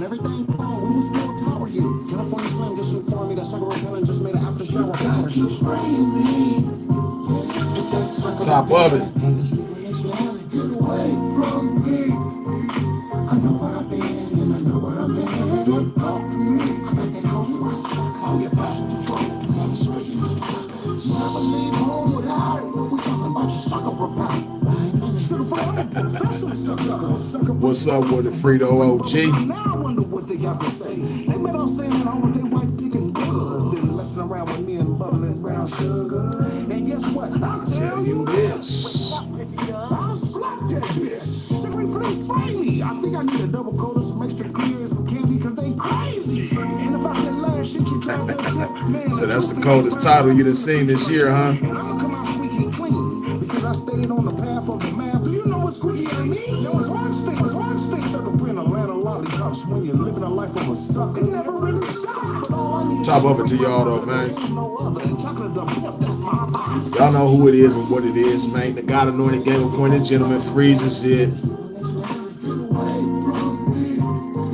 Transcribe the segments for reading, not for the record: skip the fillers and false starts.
on, everything fine. We was still tower you. California Slim just informed me that sucker repellent just made an after shower powder. You spraying me. Top of it. Get away from me. I know where I've been and I know where I'm in. Don't talk to me. I bet they know you want sucker. I'm your past control. You want to spray you motherfuckers. Never leave home without it. We talking about your sucker repellent. What's up with it, Frito OG? Now I wonder what they got to say. They better off staying at home with their wife picking bugs than messing around with me and bubbling brown sugar. And guess what? I'll tell you this. I'll slap that bitch. Simply please spray me. I think I need a double coat of some extra clear and some candy because they crazy. And about that last shit you tried to tip, man. So that's the coldest title you done seen this year, huh? And I'm gonna come out squeaky clean because I stayed on the path of the math. Do you know what squeaky I mean? Yo, it's hard to stay sucker print Atlanta lollipops when you're living a life of a sucker. It never really stops, but all I need Top of it to y'all though, man. no other than chocolate the pimp. That's my box. Y'all know who it is and what it is, man. The God anointed game appointed gentleman freezes it.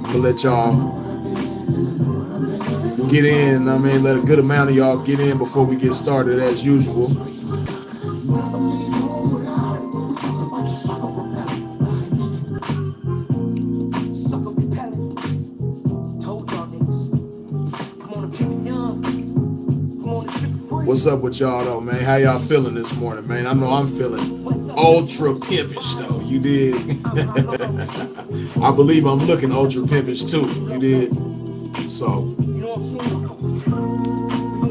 I'ma let y'all get in. I mean, let a good amount of y'all get in before we get started as usual. What's up with y'all though, man? How y'all feeling this morning, man? I know I'm feeling ultra pimpish though. You did. I believe I'm looking ultra pimpish too. You did. So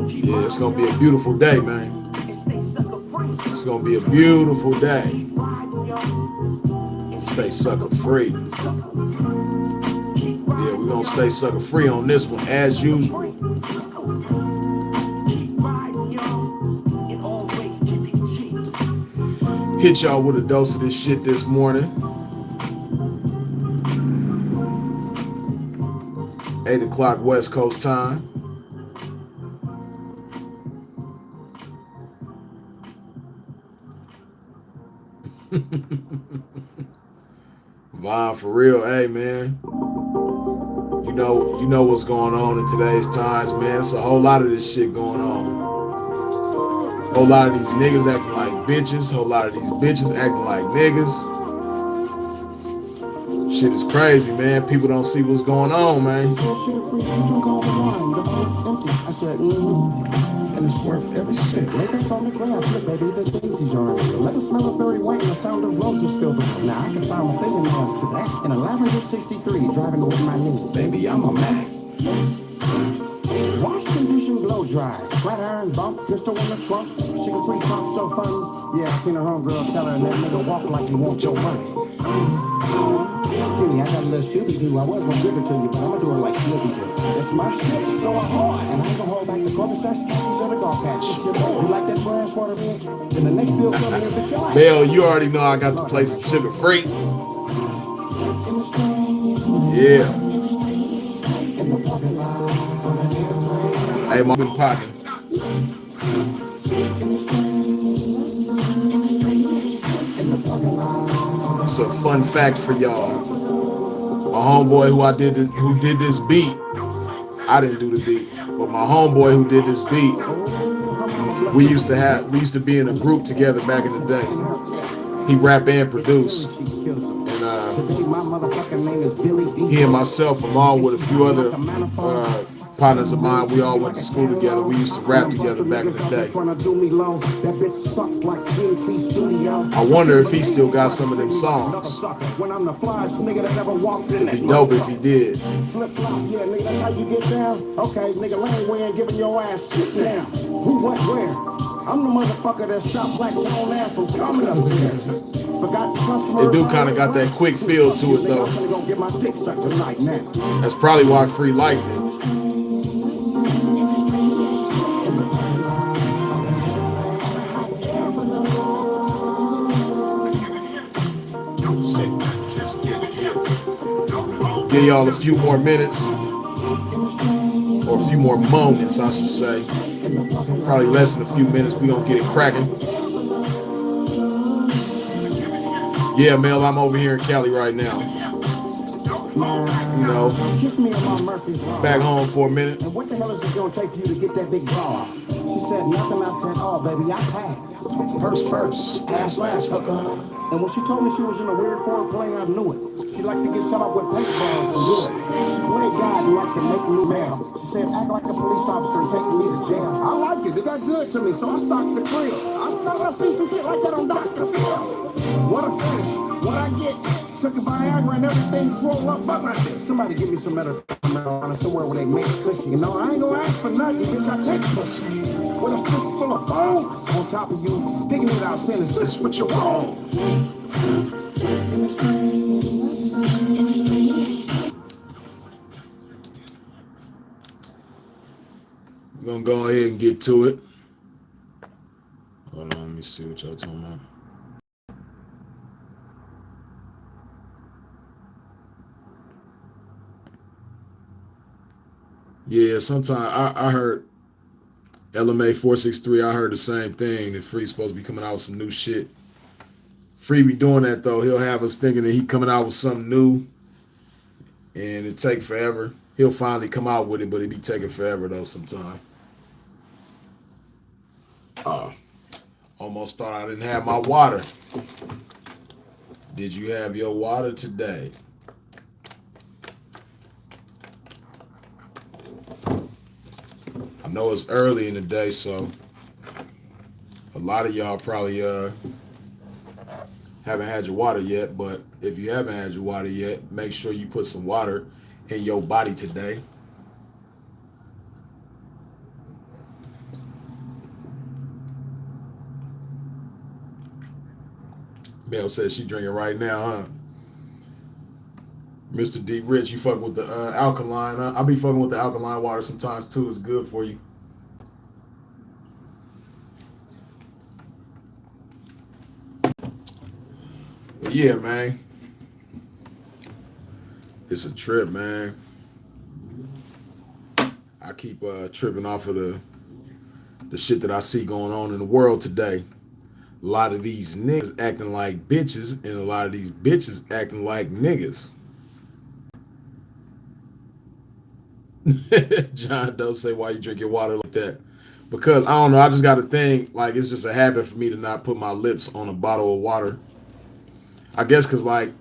yeah, it's gonna be a beautiful day, man. It's gonna be a beautiful day. Stay sucker free. Yeah, we're gonna stay sucker free on this one as usual. Hit y'all with a dose of this shit this morning. 8 o'clock West Coast time. Vaughn, for real, hey man. You know what's going on in today's times, man. It's a whole lot of this shit going on. Whole lot of these niggas acting like bitches. Whole lot of these bitches acting like niggas. Shit is crazy, man. People don't see what's going on, man. And it's worth every cent. Lakers on the grass, look, baby, the daisies are in. The leather smell of berry white and the sound of roses fill the room. Now I can find my fingernails to that. In a Lavender 63, driving with my knees. Baby, I'm a Mac. Wash, condition, blow dry. Flat iron, bump, pistol in the trunk. She can free pump so fun. Yeah, I seen her homegirl tell her and that nigga walk like you want your money. Kenny, I got a little shooty do. I was gonna give it to you, but I'm gonna do it like Snoopy do. It's my shit, so I'm hard. And I ain't gonna hold back the corpus sex catches or the golf patch. It's your boy. You like that brass water, man? Then the next bill coming in the shot. Bell, you already know I got to play some Sugar Free. Yeah. Hey, my been pocket. It's a fun fact for y'all. My homeboy who did this beat, I didn't do the beat, but my homeboy who did this beat, we used to be in a group together back in the day. He rap and produce, and he and myself, along with a few other partners of mine, we all went to school together. We used to rap together back in the day. I wonder if he still got some of them songs. It'd be dope if he did. I'm the motherfucker that stopped black on ass from coming up here. Forgot the customer. It do kind of got that quick feel to it though. That's probably why Free liked it. Give y'all a few more minutes, or a few more moments, I should say. Probably less than a few minutes. We gonna get it cracking. Yeah, Mel, I'm over here in Cali right now. you know, Kiss me in my Murphy's Law. back home for a minute. And what the hell is it gonna take for you to get that big bar? She said nothing. I said, oh baby, I passed. Purse first, last hooker. And when she told me she was in a weird foreign play, I knew it. She liked to get shot up with paintballs and wood. She played God and liked to make me mad. She said, act like a police officer and take me to jail. I like it. It got good to me, so I socked the crib. I thought I'd see some shit like that on Dr. Phil. What a finish. What I get, took a Viagra and everything swole up but nothing. Somebody give me some marijuana somewhere where they make cushion. You know, I ain't gonna ask for nothing, bitch. I take pussy. With a fist full of bone on top of you, digging it out, saying, is this what you want? We're gonna go ahead and get to it. Hold on, let me see what y'all talking about. Yeah, sometimes I heard LMA 463, I heard the same thing, that Free's supposed to be coming out with some new shit. Free be doing that though. He'll have us thinking that he coming out with something new and it take forever. He'll finally come out with it, but it be taking forever though sometimes. Almost thought I didn't have my water. Did you have your water today? I know it's early in the day, so a lot of y'all probably haven't had your water yet, but if you haven't had your water yet, make sure you put some water in your body today. Mel says she drinking right now, huh? Mr. D. Rich, you fuck with the alkaline, huh? I be fucking with the alkaline water sometimes too. It's good for you. But yeah, man. It's a trip, man. I keep tripping off of the shit that I see going on in the world today. A lot of these niggas acting like bitches, and a lot of these bitches acting like niggas. John Doe say, why you drink your water like that? Because I don't know, I just got a thing, like it's just a habit for me to not put my lips on a bottle of water. I guess because like,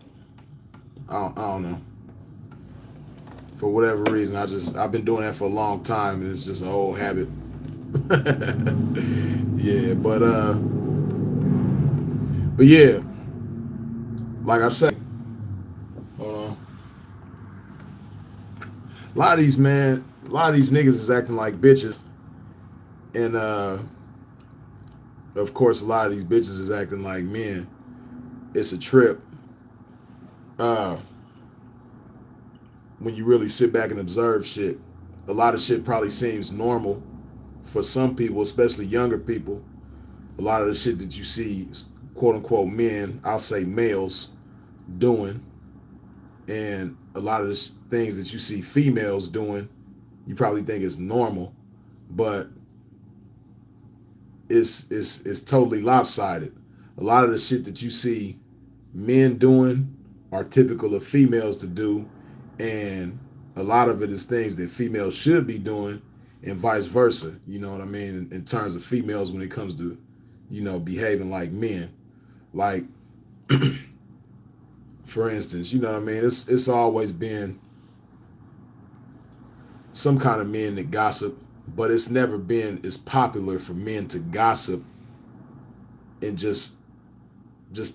I don't know. For whatever reason, I've been doing that for a long time, and it's just an old habit. Yeah, but yeah, like I said, hold on. A lot of these niggas is acting like bitches, and of course, a lot of these bitches is acting like men. It's a trip. When you really sit back and observe shit, a lot of shit probably seems normal for some people, especially younger people. A lot of the shit that you see, quote unquote, men, I'll say males, doing, and a lot of the things that you see females doing, you probably think is normal, but it's totally lopsided. A lot of the shit that you see men doing are typical of females to do, and a lot of it is things that females should be doing, and vice versa. You know what I mean? In terms of females, when it comes to, you know, behaving like men. Like, for instance, you know what I mean? It's always been some kind of men that gossip, but it's never been as popular for men to gossip and just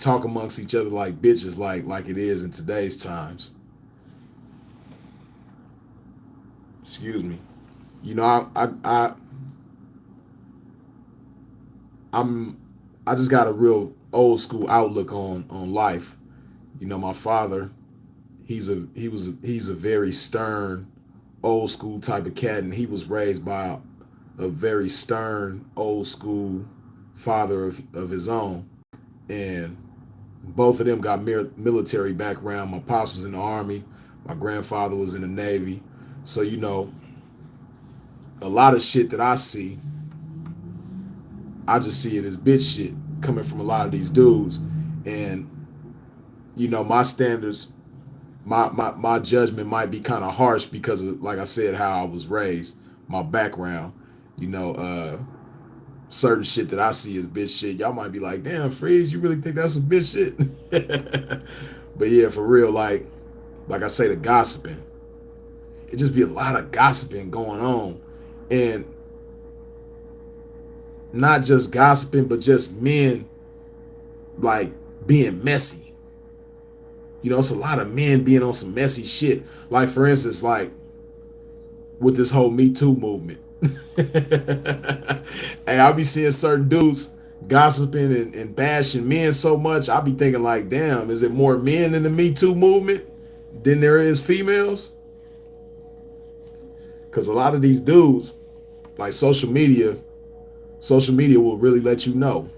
talk amongst each other like bitches, like it is in today's times. Excuse me. You know, I just got a real old school outlook on life. You know, my father, he's a very stern, old school type of cat, and he was raised by a very stern, old school father of his own. And both of them got military background. My pops was in the Army. My grandfather was in the Navy. So, you know, a lot of shit that I see, I just see it as bitch shit coming from a lot of these dudes. And, you know, my standards my judgment might be kind of harsh because of, like I said, how I was raised, my background. You know, certain shit that I see as bitch shit, y'all might be like, damn, Freeze, you really think that's some bitch shit? But yeah, for real, like I say, the gossiping. It just be a lot of gossiping going on. And not just gossiping, but just men like being messy. You know, it's a lot of men being on some messy shit. Like for instance, like with this whole Me Too movement. Hey, I'll be seeing certain dudes gossiping and bashing men so much, I'll be thinking like, damn, is it more men in the Me Too movement than there is females? Because a lot of these dudes, like social media will really let you know.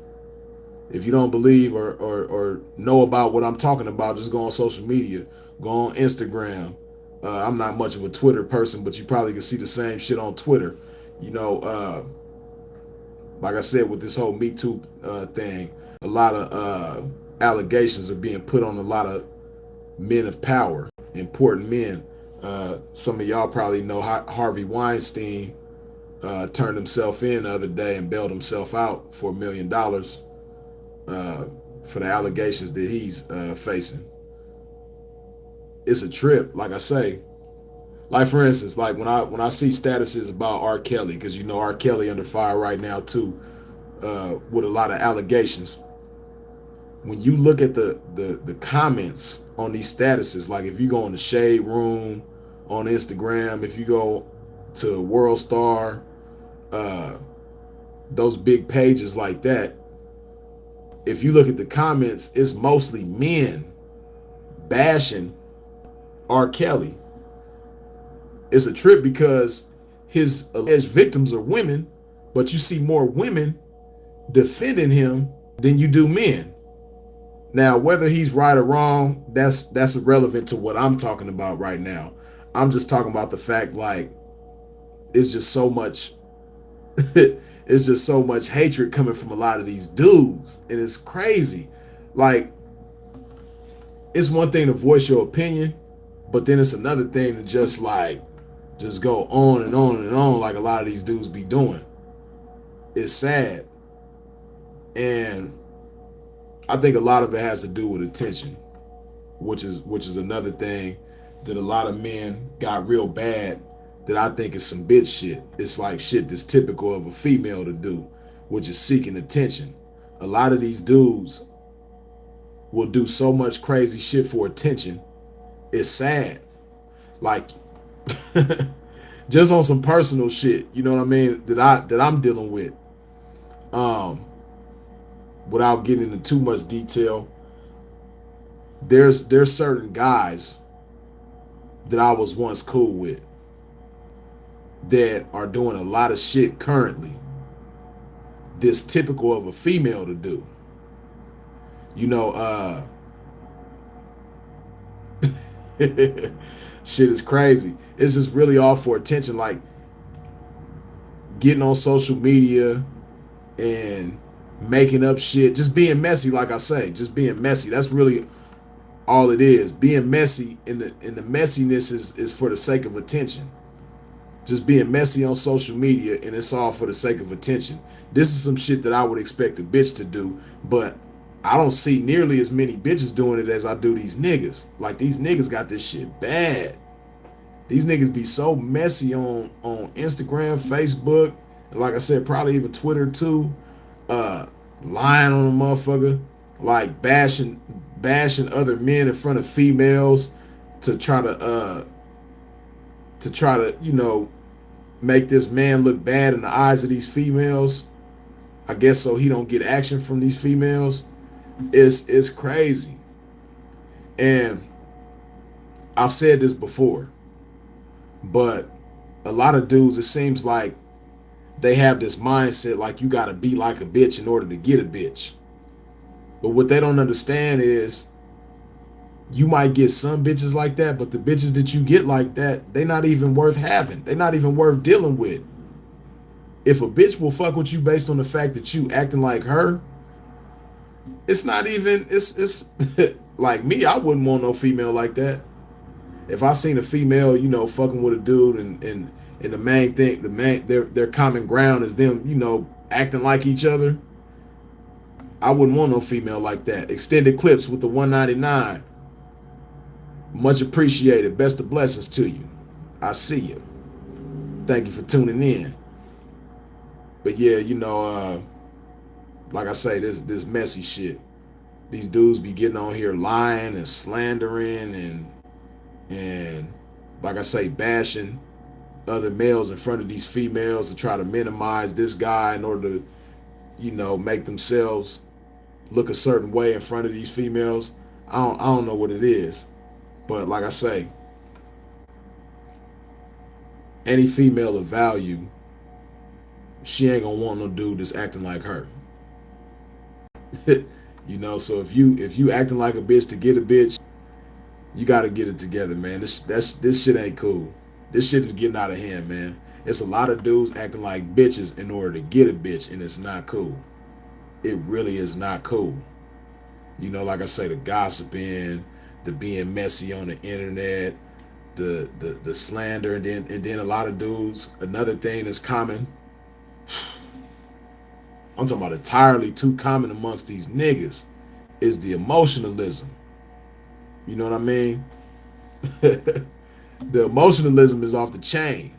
If you don't believe or know about what I'm talking about, just go on social media. Go on Instagram. I'm not much of a Twitter person, but you probably can see the same shit on Twitter. You know, like I said, with this whole Me Too thing, a lot of allegations are being put on a lot of men of power, important men. Some of y'all probably know Harvey Weinstein turned himself in the other day and bailed himself out for $1 million for the allegations that he's facing. It's a trip, like I say. Like for instance, like when I see statuses about R. Kelly, because you know R. Kelly under fire right now too, with a lot of allegations. When you look at the comments on these statuses, like if you go in the Shade Room on Instagram, if you go to World Star, those big pages like that, if you look at the comments, it's mostly men bashing R. Kelly. It's a trip because his alleged victims are women, but you see more women defending him than you do men. Now, whether he's right or wrong, that's irrelevant to what I'm talking about right now. I'm just talking about the fact, like, it's just so much it's just so much hatred coming from a lot of these dudes, and it's crazy. Like, it's one thing to voice your opinion, but then it's another thing to just go on and on and on like a lot of these dudes be doing. It's sad. And I think a lot of it has to do with attention, which is another thing that a lot of men got real bad, that I think is some bitch shit. It's like shit that's typical of a female to do, which is seeking attention. A lot of these dudes will do so much crazy shit for attention. It's sad. Like just on some personal shit, you know what I mean, that I'm dealing with. Without getting into too much detail, there's certain guys that I was once cool with that are doing a lot of shit currently that's typical of a female to do. You know, shit is crazy. It's just really all for attention, like getting on social media and making up shit, just being messy. Like I say, just being messy. That's really all it is. Being messy, and the messiness is for the sake of attention. Just being messy on social media, and it's all for the sake of attention. This is some shit that I would expect a bitch to do, but I don't see nearly as many bitches doing it as I do these niggas. Like, these niggas got this shit bad. These niggas be so messy on Instagram, Facebook, and like I said, probably even Twitter too. Lying on a motherfucker, like bashing other men in front of females to try to you know, make this man look bad in the eyes of these females. I guess so he don't get action from these females. It's crazy. And I've said this before, but a lot of dudes, it seems like they have this mindset like you gotta be like a bitch in order to get a bitch. But what they don't understand is you might get some bitches like that, but the bitches that you get like that, they not even worth having. They're not even worth dealing with. If a bitch will fuck with you based on the fact that you acting like her, it's not even, it's like me, I wouldn't want no female like that. If I seen a female, you know, fucking with a dude, and the main thing, their common ground is them, you know, acting like each other, I wouldn't want no female like that. Extended clips with the 199. Much appreciated. Best of blessings to you. I see you. Thank you for tuning in. But yeah, you know, like I say, this messy shit. These dudes be getting on here lying and slandering and like I say, bashing other males in front of these females to try to minimize this guy in order to, you know, make themselves look a certain way in front of these females. I don't know what it is. But like I say, any female of value, she ain't gonna want no dude that's acting like her. You know, so if you acting like a bitch to get a bitch, you gotta get it together, man. This shit ain't cool. This shit is getting out of hand, man. It's a lot of dudes acting like bitches in order to get a bitch, and it's not cool. It really is not cool. You know, like I say, the gossiping, the being messy on the internet, the slander, and then a lot of dudes. Another thing that's common, I'm talking about entirely too common amongst these niggas, is the emotionalism. You know what I mean? The emotionalism is off the chain.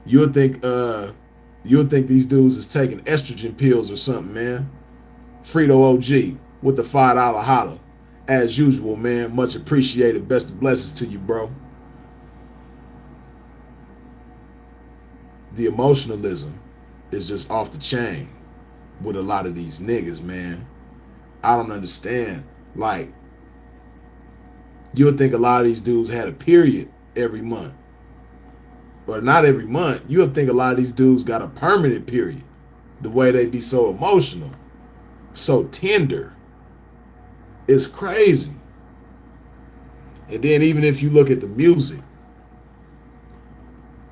You'll think these dudes is taking estrogen pills or something, man. Frito OG with the $5 holla. As usual, man. Much appreciated. Best of blessings to you, bro. The emotionalism is just off the chain with a lot of these niggas, man. I don't understand. Like, you'll think a lot of these dudes had a period every month. Or not every month. You'll think a lot of these dudes got a permanent period. The way they be so emotional. So tender. It's crazy. And then even if you look at the music,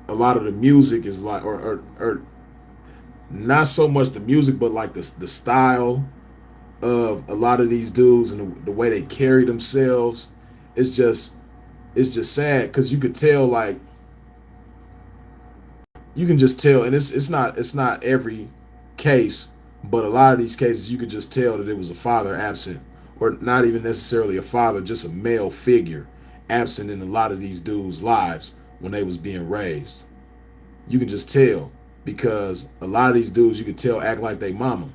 a lot of the music is like, or not so much the music, but like the style of a lot of these dudes and the way they carry themselves. It's just sad because you could tell, like, you can just tell, and it's not every case, but a lot of these cases you could just tell that it was a father absent, or not even necessarily a father, just a male figure absent in a lot of these dudes' lives when they was being raised. You can just tell because a lot of these dudes you could tell act like they mama.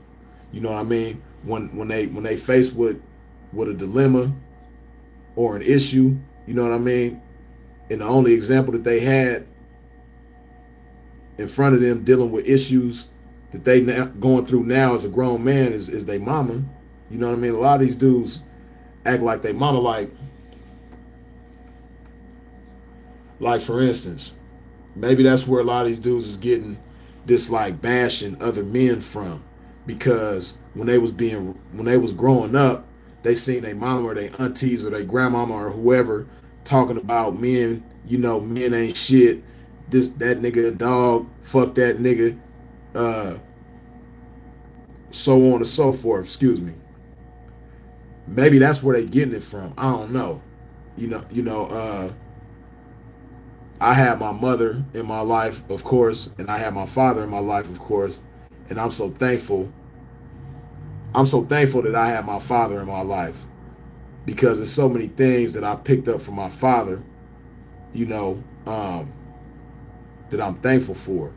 You know what I mean? When they faced with a dilemma or an issue, you know what I mean? And the only example that they had in front of them dealing with issues that they now going through now as a grown man is they mama. You know what I mean? A lot of these dudes act like they mama. Like for instance, maybe that's where a lot of these dudes is getting this like bashing other men from, because when they was growing up, they seen their mama or their aunties or their grandmama or whoever talking about men. You know, men ain't shit. That nigga a dog. Fuck that nigga. So on and so forth. Excuse me. Maybe that's where they getting it from. I don't know. I had my mother in my life, of course, and I had my father in my life, of course, and I'm so thankful. I'm so thankful that I had my father in my life, because there's so many things that I picked up from my father, you know, that I'm thankful for,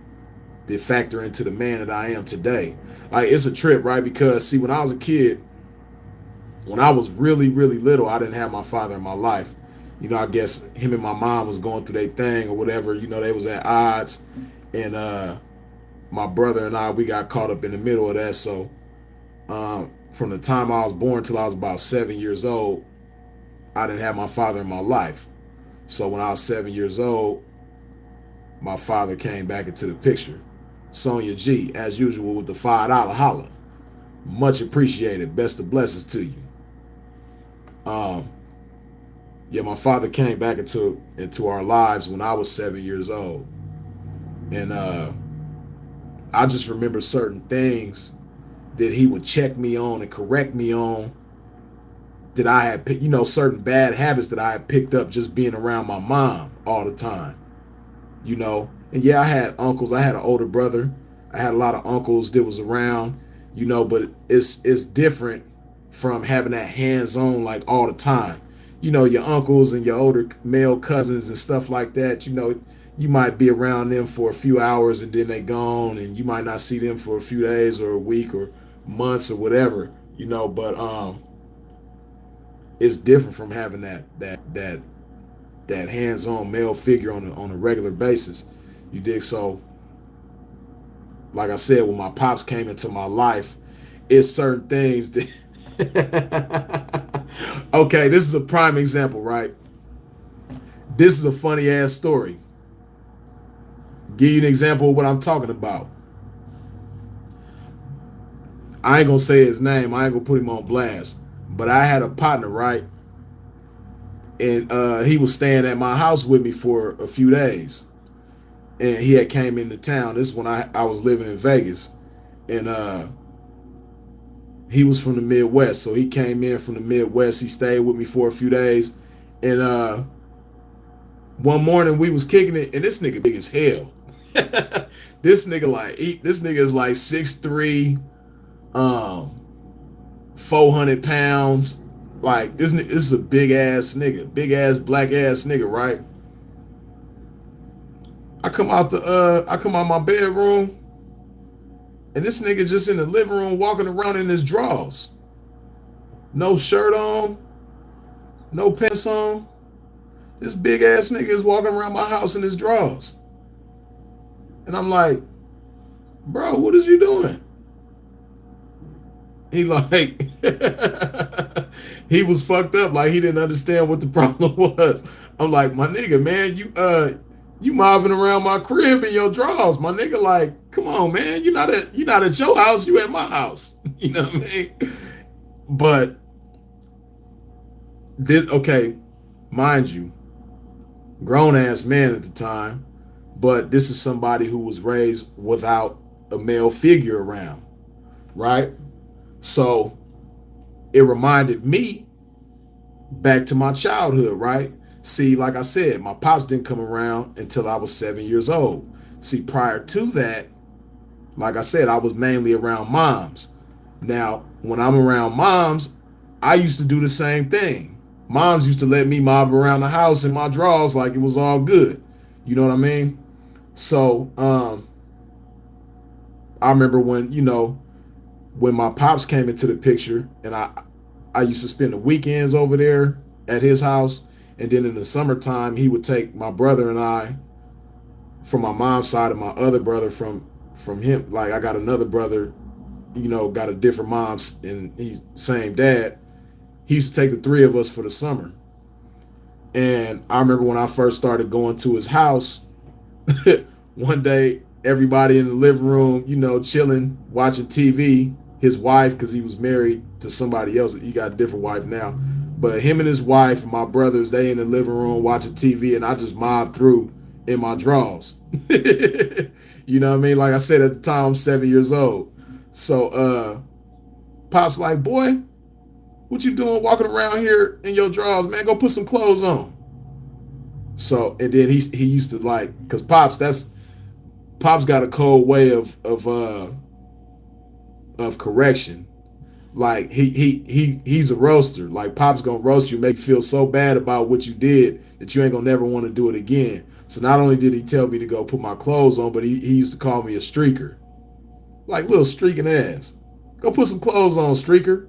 that factor into the man that I am today. Like, it's a trip, right? Because see, when I was a kid, when I was really, really little, I didn't have my father in my life. You know, I guess him and my mom was going through their thing or whatever. You know, they was at odds, and my brother and I, we got caught up in the middle of that. So from the time I was born till I was about 7 years old, I didn't have my father in my life. So when I was 7 years old, my father came back into the picture. Sonia G, as usual, with the $5 holla. Much appreciated. Best of blessings to you. Yeah, my father came back into our lives when I was 7 years old. And I just remember certain things that he would check me on and correct me on that I had, you know, certain bad habits that I had picked up just being around my mom all the time, you know. And yeah, I had uncles. I had an older brother. I had a lot of uncles that was around, you know, but it's different from having that hands-on like all the time. You know, your uncles and your older male cousins and stuff like that, you know, you might be around them for a few hours and then they gone, and you might not see them for a few days or a week or months or whatever, you know, but it's different from having that hands-on male figure on a regular basis. You dig? So, like I said, when my pops came into my life, it's certain things that okay, this is a prime example, right? This is a funny ass story. Give you an example of what I'm talking about. I ain't gonna say his name, I ain't gonna put him on blast. But I had a partner, right? And he was staying at my house with me for a few days. And he had came into town. This is when I was living in Vegas. And he was from the Midwest. So he came in from the Midwest. He stayed with me for a few days. And one morning we was kicking it, and this nigga big as hell. This nigga is like 6'3", 400 pounds. Like this is a big ass nigga, big ass black ass nigga, right? I come out my bedroom, and this nigga just in the living room walking around in his drawers. No shirt on, no pants on. This big ass nigga is walking around my house in his drawers. And I'm like, bro, what is you doing? He like, he was fucked up. Like he didn't understand what the problem was. I'm like, my nigga, man, you mobbing around my crib in your drawers. My nigga, like, come on, man. You're not at your house, you at my house. You know what I mean? But this, okay, mind you, grown ass man at the time, but this is somebody who was raised without a male figure around, right? So it reminded me back to my childhood, right? See, like I said, my pops didn't come around until I was 7 years old. See, prior to that, like I said, I was mainly around moms. Now, when I'm around moms, I used to do the same thing. Moms used to let me mob around the house in my drawers like it was all good. You know what I mean? So, I remember when, you know, when my pops came into the picture, and I used to spend the weekends over there at his house, and then in the summertime he would take my brother and I from my mom's side and my other brother from him. Like I got another brother, you know, got a different mom's and he's same dad. He used to take the three of us for the summer. And I remember when I first started going to his house, one day everybody in the living room, you know, chilling, watching TV. His wife, because he was married to somebody else, he got a different wife now. But him and his wife and my brothers, they in the living room watching TV, and I just mobbed through in my drawers. You know what I mean? Like I said, at the time, I'm 7 years old. So Pop's like, boy, what you doing walking around here in your drawers, man? Go put some clothes on. So, and then he used to like, because Pop's got a cold way of correction. Like he's a roaster. Like Pop's gonna roast you, make you feel so bad about what you did that you ain't gonna never want to do it again. So not only did he tell me to go put my clothes on, but he used to call me a streaker. Like little streaking ass. Go put some clothes on, streaker.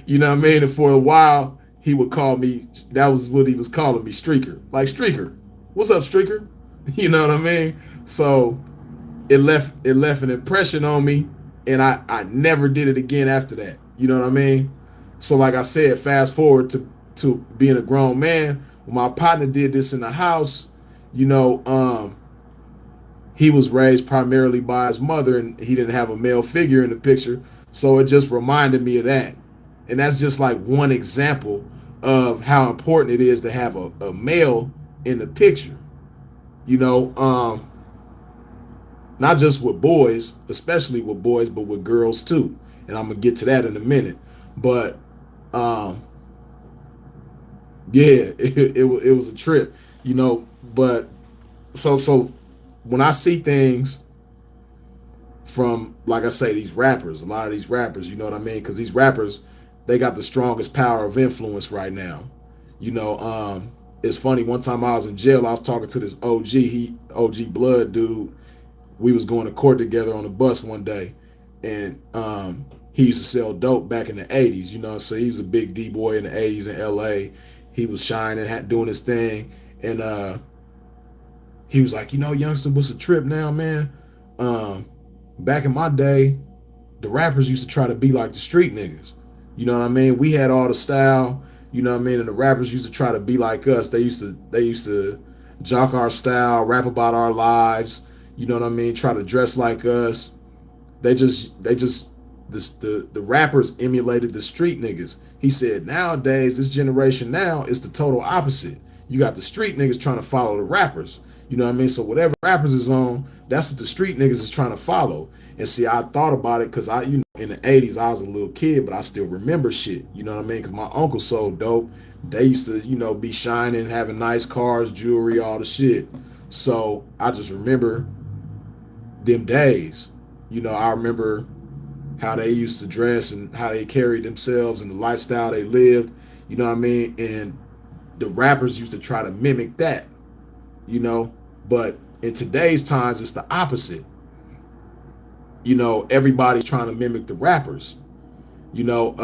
You know what I mean? And for a while he would call me, that was what he was calling me, streaker. Like, streaker, what's up, streaker? You know what I mean? So it left an impression on me, and I never did it again after that. You know what I mean? So like I said, fast forward to being a grown man, when my partner did this in the house, you know, he was raised primarily by his mother, and he didn't have a male figure in the picture. So it just reminded me of that. And that's just like one example of how important it is to have a male in the picture. You know, not just with boys, especially with boys, but with girls too. And I'm gonna get to that in a minute. But Um, yeah, it was a trip, you know. But so when I see things from, like I say, these rappers, a lot of these rappers, you know what I mean? Because these rappers, they got the strongest power of influence right now. You know, it's funny. One time I was in jail, I was talking to this OG Blood dude. We was going to court together on the bus one day, and he used to sell dope back in the '80s. You know, so he was a big D boy in the '80s in LA. He was shining, doing his thing, and he was like, you know, youngster, what's a trip now, man? Um, Back in my day, the rappers used to try to be like the street niggas. You know what I mean? We had all the style, you know what I mean, and the rappers used to try to be like us. They used to jock our style, rap about our lives, you know what I mean, try to dress like us. They just the rappers emulated the street niggas. He said nowadays, this generation now is the total opposite. You got the street niggas trying to follow the rappers. You know what I mean? So whatever rappers is on, that's what the street niggas is trying to follow. And see, I thought about it because in the '80s I was a little kid, but I still remember shit. You know what I mean? Because my uncle sold dope. They used to, be shining, having nice cars, jewelry, all the shit. So I just remember them days. I remember how they used to dress and how they carried themselves and the lifestyle they lived. You know what I mean? And the rappers used to try to mimic that. But in today's times, it's the opposite. Everybody's trying to mimic the rappers. You know,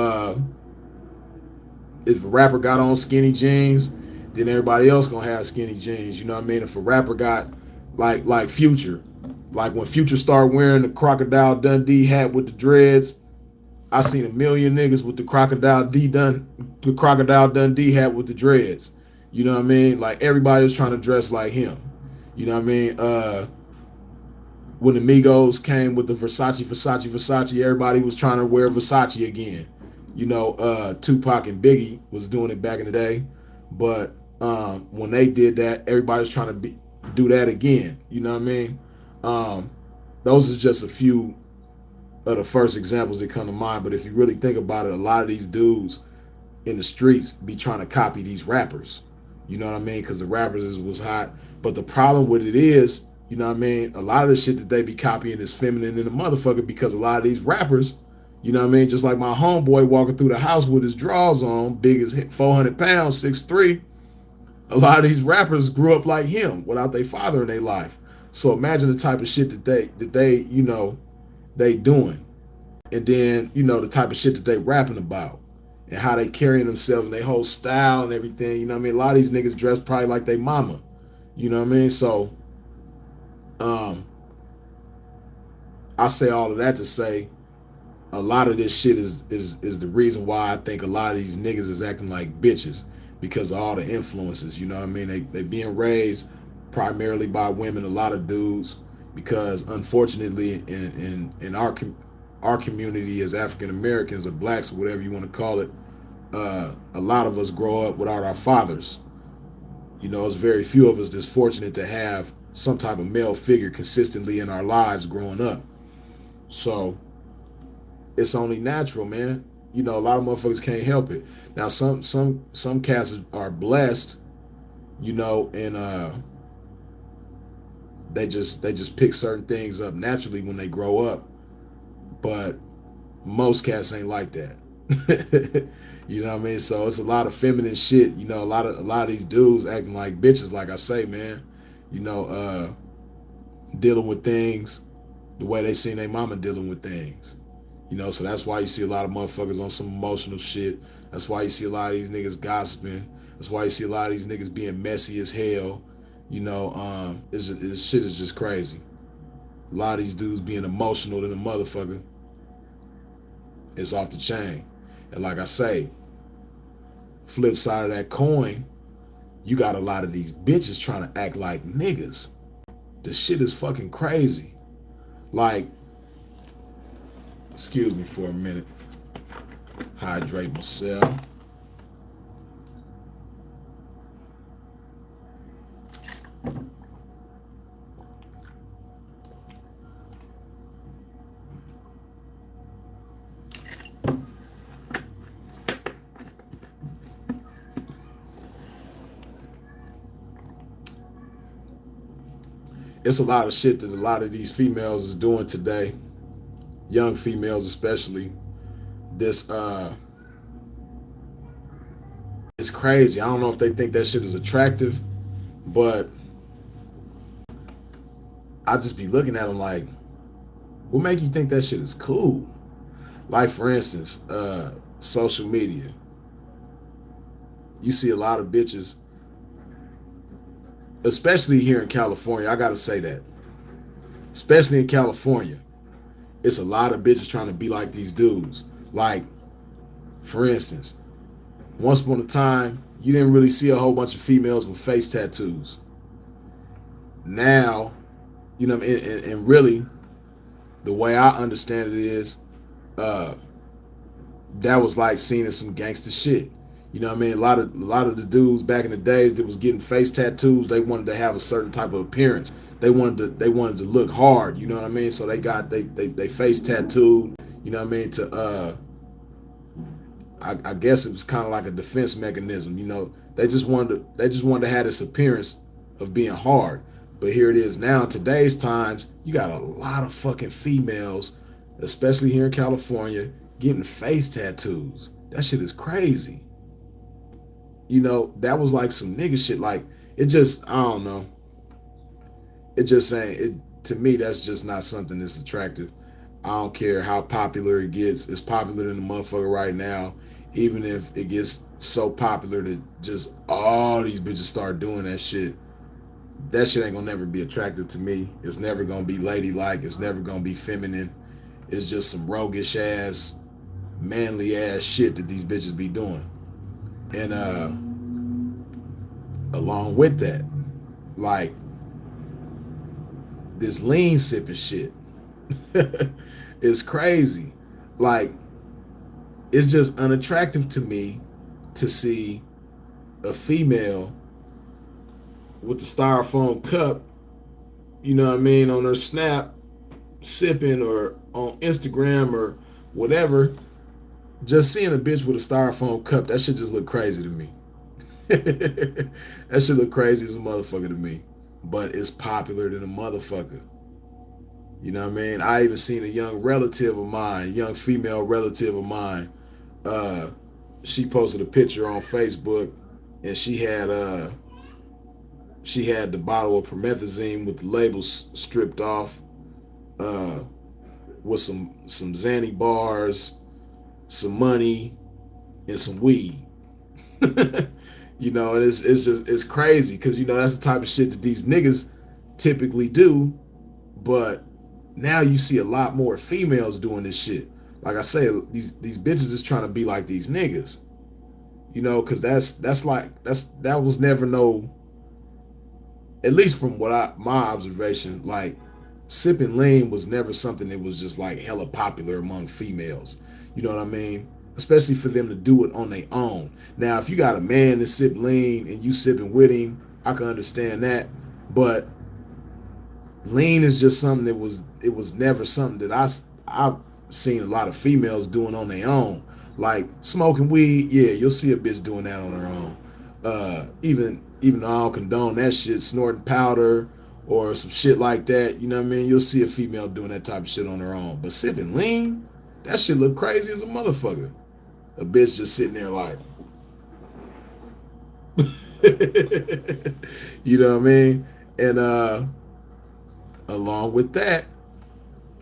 if a rapper got on skinny jeans, then everybody else gonna have skinny jeans. You know what I mean? If a rapper got like Future, like when Future started wearing the Crocodile Dundee hat with the dreads, I seen a million niggas with the Crocodile Dundee hat with the dreads. You know what I mean? Like everybody was trying to dress like him. You know what I mean? When the Migos came with the Versace, everybody was trying to wear Versace again. Tupac and Biggie was doing it back in the day, but when they did that, everybody was trying to do that again. You know what I mean? Those are just a few of the first examples that come to mind. But if you really think about it, a lot of these dudes in the streets be trying to copy these rappers. You know what I mean? Because the rappers was hot. But the problem with it is, you know what I mean? A lot of the shit that they be copying is feminine in the motherfucker because a lot of these rappers, you know what I mean? Just like my homeboy walking through the house with his drawers on, big as 400 pounds, 6'3". A lot of these rappers grew up like him without their father in their life. So imagine the type of shit that they doing. And then, the type of shit that they rapping about and how they carrying themselves and their whole style and everything. You know what I mean? A lot of these niggas dress probably like they mama. You know what I mean? So I say all of that to say a lot of this shit is the reason why I think a lot of these niggas is acting like bitches because of all the influences. You know what I mean? They being raised primarily by women, a lot of dudes, because unfortunately in our community as African Americans or blacks, whatever you want to call it, a lot of us grow up without our fathers. It's very few of us that's fortunate to have some type of male figure consistently in our lives growing up. So it's only natural, man. A lot of motherfuckers can't help it. Now some cats are blessed, and they just pick certain things up naturally when they grow up. But most cats ain't like that. You know what I mean? So it's a lot of feminine shit. A lot of these dudes acting like bitches, like I say, man. Dealing with things the way they seen their mama dealing with things. So that's why you see a lot of motherfuckers on some emotional shit. That's why you see a lot of these niggas gossiping. That's why you see a lot of these niggas being messy as hell. This shit is just crazy. A lot of these dudes being emotional than a motherfucker. It's off the chain. And like I say, flip side of that coin, you got a lot of these bitches trying to act like niggas. The shit is fucking crazy. Like, excuse me for a minute. Hydrate myself. it's a lot of shit that a lot of these females is doing today, young females especially. This it's crazy. I don't know if they think that shit is attractive, but I just be looking at them like, what make you think that shit is cool? Like for instance, social media. You see a lot of bitches, especially here in California. I gotta say that, especially in California, it's a lot of bitches trying to be like these dudes. Like, for instance, once upon a time, you didn't really see a whole bunch of females with face tattoos. Now, you know, and really, the way I understand it is, that was like seen as some gangster shit. You know what I mean? A lot of the dudes back in the days that was getting face tattoos, they wanted to have a certain type of appearance. They wanted to look hard. You know what I mean? So they face tattooed. You know what I mean? To I guess it was kind of like a defense mechanism. You know, they just wanted to have this appearance of being hard. But here it is now. In today's times, you got a lot of fucking females, especially here in California, getting face tattoos. That shit is crazy. You know, that was like some nigga shit. Like, it just, I don't know. It just saying, it to me, that's just not something that's attractive. I don't care how popular it gets. It's popular in the motherfucker right now. Even if it gets so popular that just all these bitches start doing that shit ain't gonna never be attractive to me. It's never gonna be ladylike. It's never gonna be feminine. It's just some roguish ass, manly ass shit that these bitches be doing. And along with that, like this lean sipping shit is crazy. Like, it's just unattractive to me to see a female with the styrofoam cup, you know what I mean, on her snap, sipping, or on Instagram or whatever. Just seeing a bitch with a styrofoam cup, that shit just look crazy to me. That shit look crazy as a motherfucker to me. But it's popular than a motherfucker. You know what I mean? I even seen a young relative of mine, young female relative of mine. She posted a picture on Facebook, and she had the bottle of promethazine with the labels stripped off, with some Xanny bars, some money, and some weed. You know, and it's crazy because, you know, that's the type of shit that these niggas typically do. But now you see a lot more females doing this shit. Like I say, these bitches is trying to be like these niggas. You know, because that was never no, at least from my observation, like sipping lean was never something that was just like hella popular among females. You know what I mean? Especially for them to do it on their own. Now, if you got a man that sip lean and you sipping with him, I can understand that. But lean is just something it was never something that I've seen a lot of females doing on their own. Like smoking weed, yeah, you'll see a bitch doing that on her own. Even though I don't condone that shit, snorting powder or some shit like that, you know what I mean? You'll see a female doing that type of shit on her own. But sipping lean, that shit look crazy as a motherfucker. A bitch just sitting there like, you know what I mean? And along with that,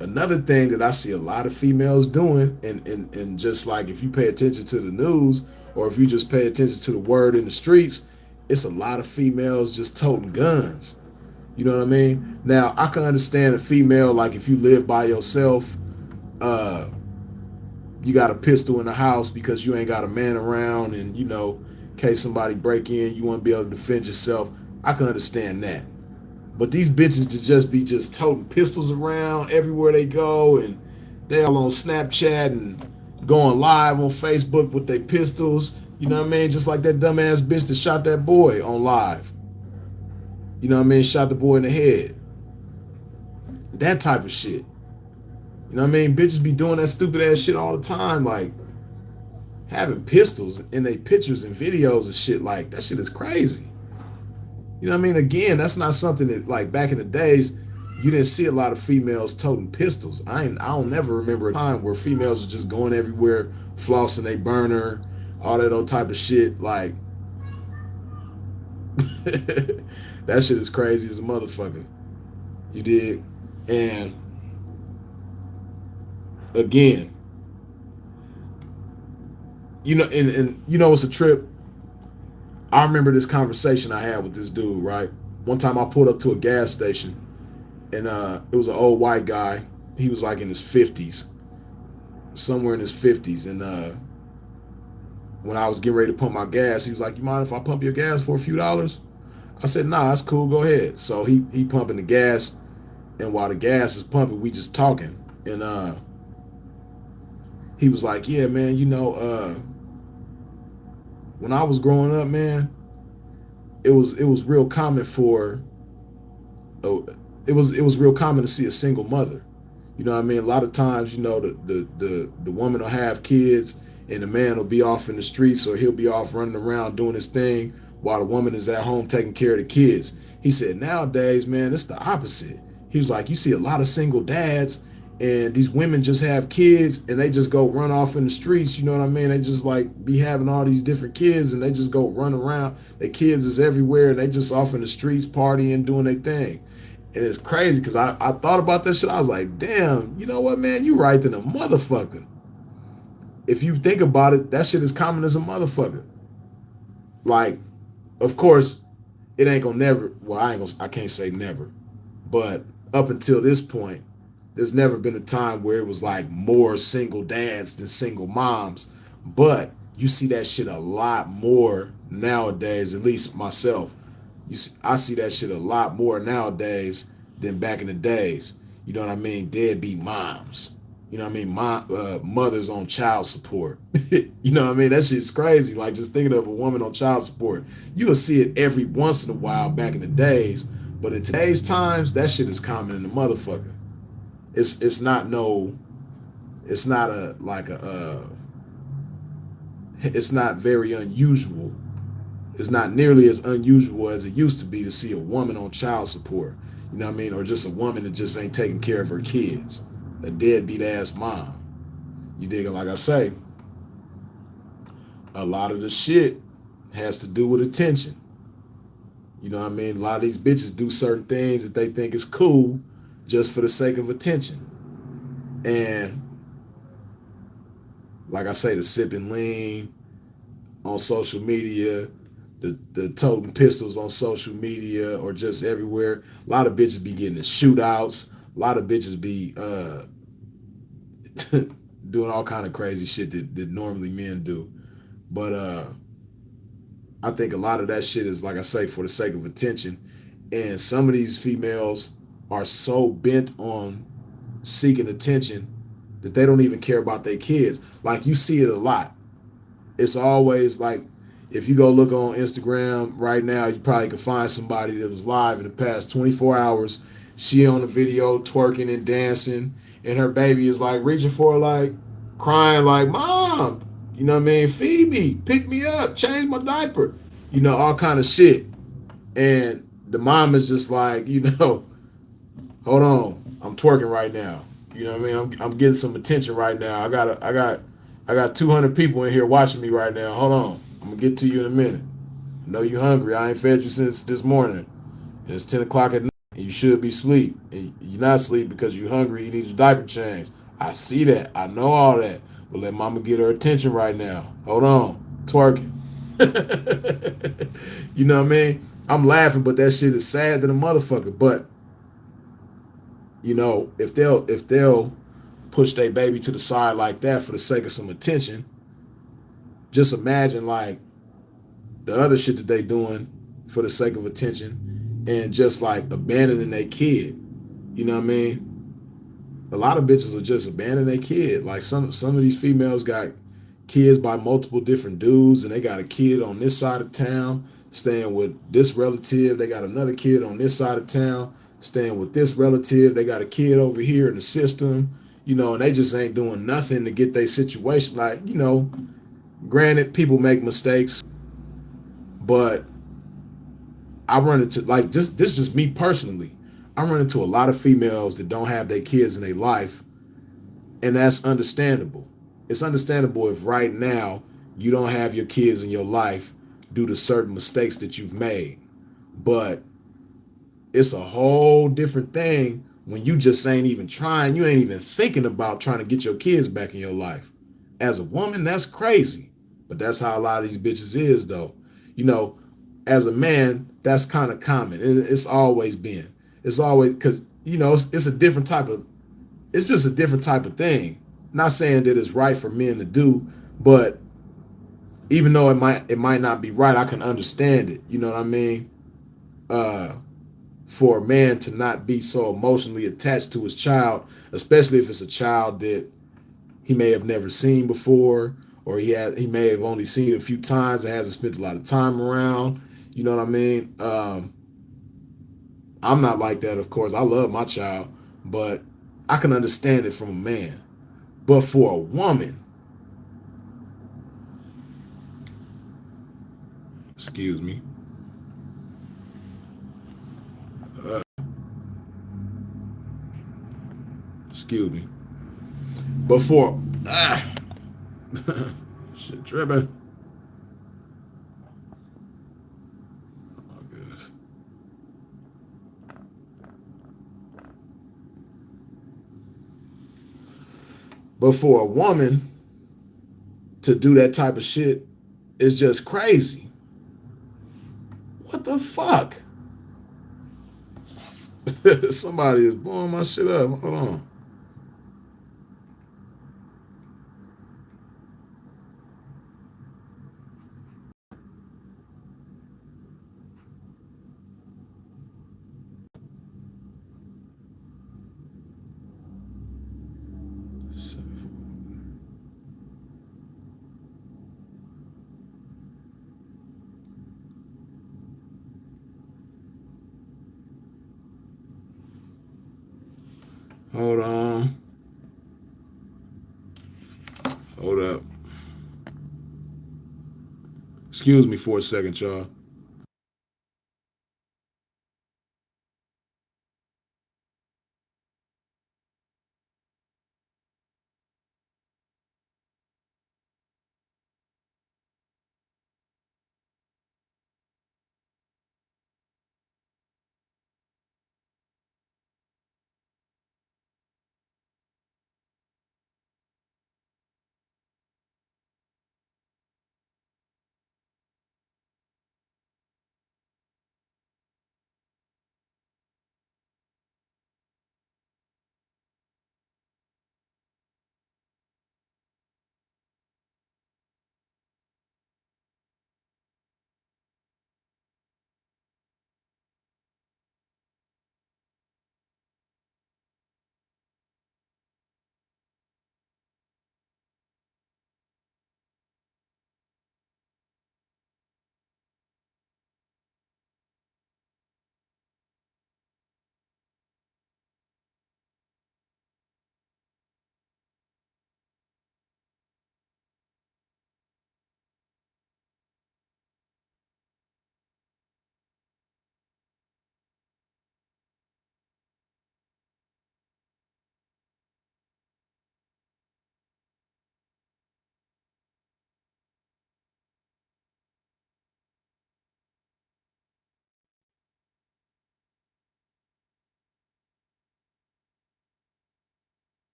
another thing that I see a lot of females doing, and just like if you pay attention to the news or if you just pay attention to the word in the streets, it's a lot of females just toting guns. You know what I mean? Now, I can understand a female, like if you live by yourself, you got a pistol in the house because you ain't got a man around, and, you know, in case somebody break in, you want to be able to defend yourself. I can understand that. But these bitches to just be just toting pistols around everywhere they go, and they all on Snapchat and going live on Facebook with their pistols. You know what I mean? Just like that dumbass bitch that shot that boy on live. You know what I mean? Shot the boy in the head. That type of shit. You know what I mean? Bitches be doing that stupid ass shit all the time, like having pistols in their pictures and videos and shit. Like, that shit is crazy. You know what I mean? Again, that's not something that, like, back in the days, you didn't see a lot of females toting pistols. I don't never remember a time where females were just going everywhere, flossing they burner, all that old type of shit. Like, that shit is crazy as a motherfucker. You dig? And again, and you know, it's a trip. I remember this conversation I had with this dude, right? One time I pulled up to a gas station, and it was an old white guy. He was like in his 50s, somewhere in his 50s. And when I was getting ready to pump my gas, he was like, "You mind if I pump your gas for a few dollars?" I said, "Nah, that's cool. Go ahead." So he pumping the gas, and while the gas is pumping, we just talking. And he was like, "Yeah, man, when I was growing up, man, it was real common for it was real common to see a single mother. You know what I mean? A lot of times, the woman will have kids and the man will be off in the streets, or he'll be off running around doing his thing while the woman is at home taking care of the kids." He said, "Nowadays, man, it's the opposite." He was like, "You see a lot of single dads, and these women just have kids and they just go run off in the streets. You know what I mean? They just like be having all these different kids and they just go run around. Their kids is everywhere and they just off in the streets partying, doing their thing." And it's crazy because I thought about that shit. I was like, damn, you know what, man? You right than a motherfucker. If you think about it, that shit is common as a motherfucker. Like, of course, it ain't gonna never. Well, I can't say never, but up until this point, there's never been a time where it was like more single dads than single moms. But you see that shit a lot more nowadays. At least myself, I see that shit a lot more nowadays than back in the days. You know what I mean? Deadbeat moms. You know what I mean? Mothers on child support. You know what I mean? That shit's crazy. Like, just thinking of a woman on child support. You will see it every once in a while back in the days. But in today's times, that shit is common in the motherfucker. It's not no, it's not a like a it's not very unusual. It's not nearly as unusual as it used to be to see a woman on child support. You know what I mean? Or just a woman that just ain't taking care of her kids. A deadbeat ass mom. You dig? Like I say, a lot of the shit has to do with attention. You know what I mean? A lot of these bitches do certain things that they think is cool just for the sake of attention. And like I say, the sipping lean on social media, the toting pistols on social media or just everywhere. A lot of bitches be getting in shootouts. A lot of bitches be doing all kind of crazy shit that normally men do. But I think a lot of that shit is, like I say, for the sake of attention. And some of these females are so bent on seeking attention that they don't even care about their kids. Like, you see it a lot. It's always like, if you go look on Instagram right now, you probably could find somebody that was live in the past 24 hours. She on the video twerking and dancing, and her baby is like reaching for her, like crying, like, "Mom, you know what I mean? Feed me, pick me up, change my diaper," all kind of shit. And the mom is just like, hold on, I'm twerking right now. You know what I mean? I'm getting some attention right now. I got 200 people in here watching me right now. Hold on, I'm gonna get to you in a minute. I know you hungry. I ain't fed you since this morning. And it's 10 o'clock at night. And you should be asleep. And you're not asleep because you're hungry. You need your diaper changed. I see that. I know all that. But let mama get her attention right now. Hold on, twerking. You know what I mean? I'm laughing, but that shit is sad than a motherfucker. But if they'll push their baby to the side like that for the sake of some attention, just imagine like the other shit that they doing for the sake of attention and just like abandoning their kid. You know what I mean? A lot of bitches are just abandoning their kid. Like some of these females got kids by multiple different dudes, and they got a kid on this side of town staying with this relative. They got another kid on this side of town staying with this relative. They got a kid over here in the system, and they just ain't doing nothing to get their situation. Like, granted, people make mistakes, but I run into like just this is just me personally. I run into a lot of females that don't have their kids in their life, and that's understandable. It's understandable if right now you don't have your kids in your life due to certain mistakes that you've made. But it's a whole different thing when you just ain't even trying, you ain't even thinking about trying to get your kids back in your life. As a woman, that's crazy. But that's how a lot of these bitches is though. You know, as a man, that's kind of common. It's always been. It's always because it's a different type of. It's just a different type of thing. Not saying that it's right for men to do, but even though it might not be right, I can understand it. You know what I mean? Uh, for a man to not be so emotionally attached to his child, especially if it's a child that he may have never seen before, or he may have only seen it a few times and hasn't spent a lot of time around. You know what I mean? I'm not like that, of course. I love my child, but I can understand it from a man. But for a woman, excuse me, excuse me, but for shit tripping. Oh goodness. But for a woman to do that type of shit is just crazy. What the fuck? Somebody is blowing my shit up. Hold on. Hold on. Hold up. Excuse me for a second, y'all.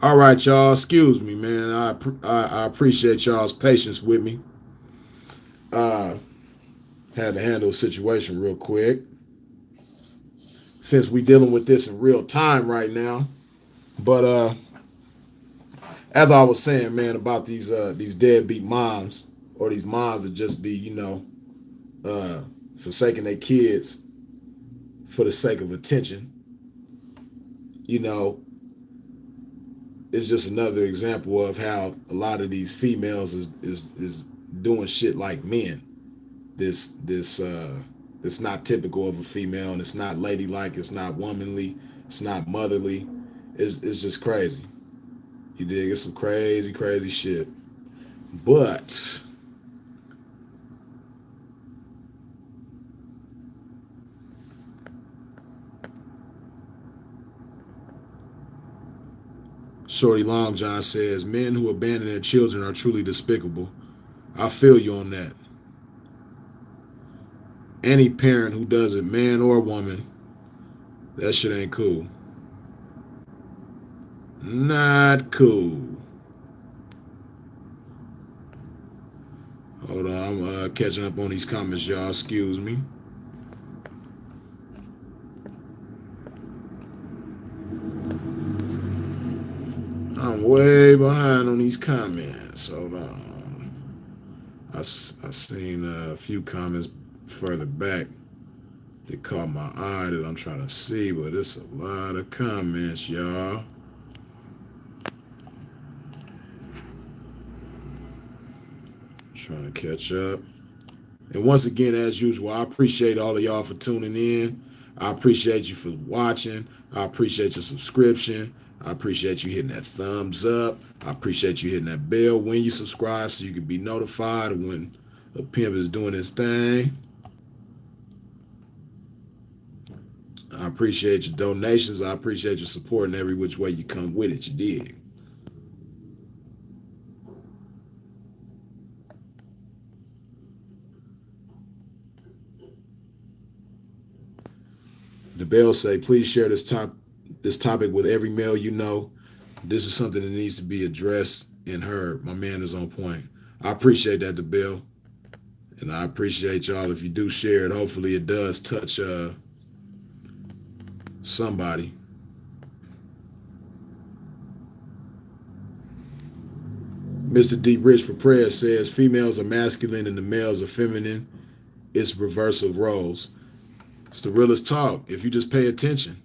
All right, y'all. Excuse me, man. I appreciate y'all's patience with me. Uh, Had to handle a situation real quick since we dealing with this in real time right now. But as I was saying, man, about these deadbeat moms or these moms that just be, forsaking their kids for the sake of attention, you know, it's just another example of how a lot of these females is doing shit like men. It's not typical of a female, and it's not ladylike, it's not womanly, it's not motherly. It's just crazy. You dig? It's some crazy, crazy shit. But Shorty Long John says, men who abandon their children are truly despicable. I feel you on that. Any parent who does it, man or woman, that shit ain't cool. Not cool. Hold on, I'm catching up on these comments, y'all. Excuse me. I'm way behind on these comments. Hold on. I seen a few comments further back that caught my eye that I'm trying to see, but it's a lot of comments, y'all. Trying to catch up. And once again, as usual, I appreciate all of y'all for tuning in. I appreciate you for watching. I appreciate your subscription. I appreciate you hitting that thumbs up. I appreciate you hitting that bell when you subscribe so you can be notified of when a pimp is doing his thing. I appreciate your donations. I appreciate your support in every which way you come with it. You dig? The bell say, please share this topic with every male you know. This is something that needs to be addressed and heard. My man is on point. I appreciate that, the bell. And I appreciate y'all if you do share it. Hopefully it does touch somebody. Mr. Deep Rich for Prayer says females are masculine and the males are feminine. It's reverse of roles. It's the realest talk. If you just pay attention.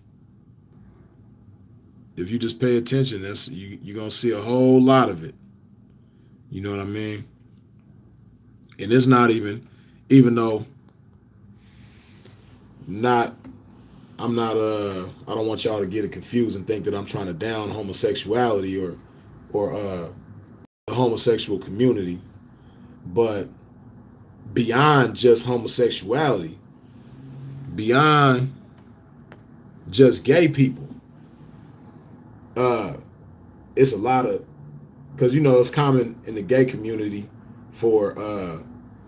If you just pay attention, that's you're gonna see a whole lot of it. You know what I mean? And it's not even though not I'm not I don't want y'all to get it confused and think that I'm trying to down homosexuality or the homosexual community, but beyond just homosexuality, beyond just gay people, it's a lot of, because it's common in the gay community for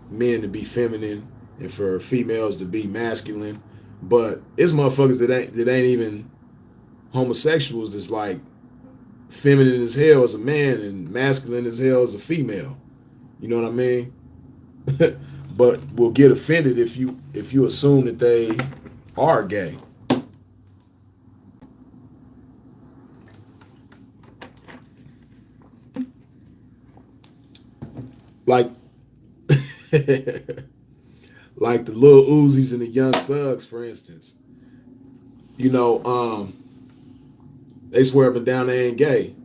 men to be feminine and for females to be masculine, but it's motherfuckers that ain't even homosexuals that's like feminine as hell as a man and masculine as hell as a female. You know what I mean? But will get offended if you assume that they are gay. Like like the Lil Uzis and the Young Thugs, for instance. They swear up and down they ain't gay.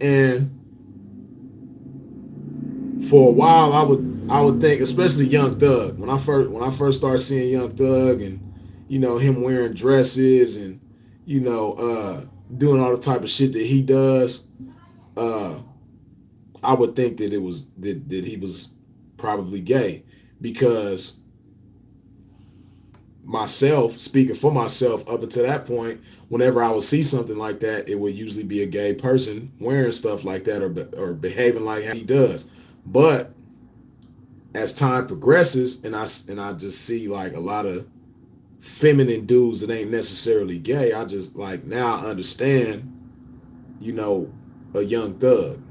And for a while I would think, especially Young Thug, when I first started seeing Young Thug and him wearing dresses and doing all the type of shit that he does, I would think that it was that he was probably gay, because myself, speaking for myself, up until that point, whenever I would see something like that, it would usually be a gay person wearing stuff like that or behaving like how he does. But as time progresses, and I just see like a lot of feminine dudes that ain't necessarily gay, I just like now I understand, a Young Thug.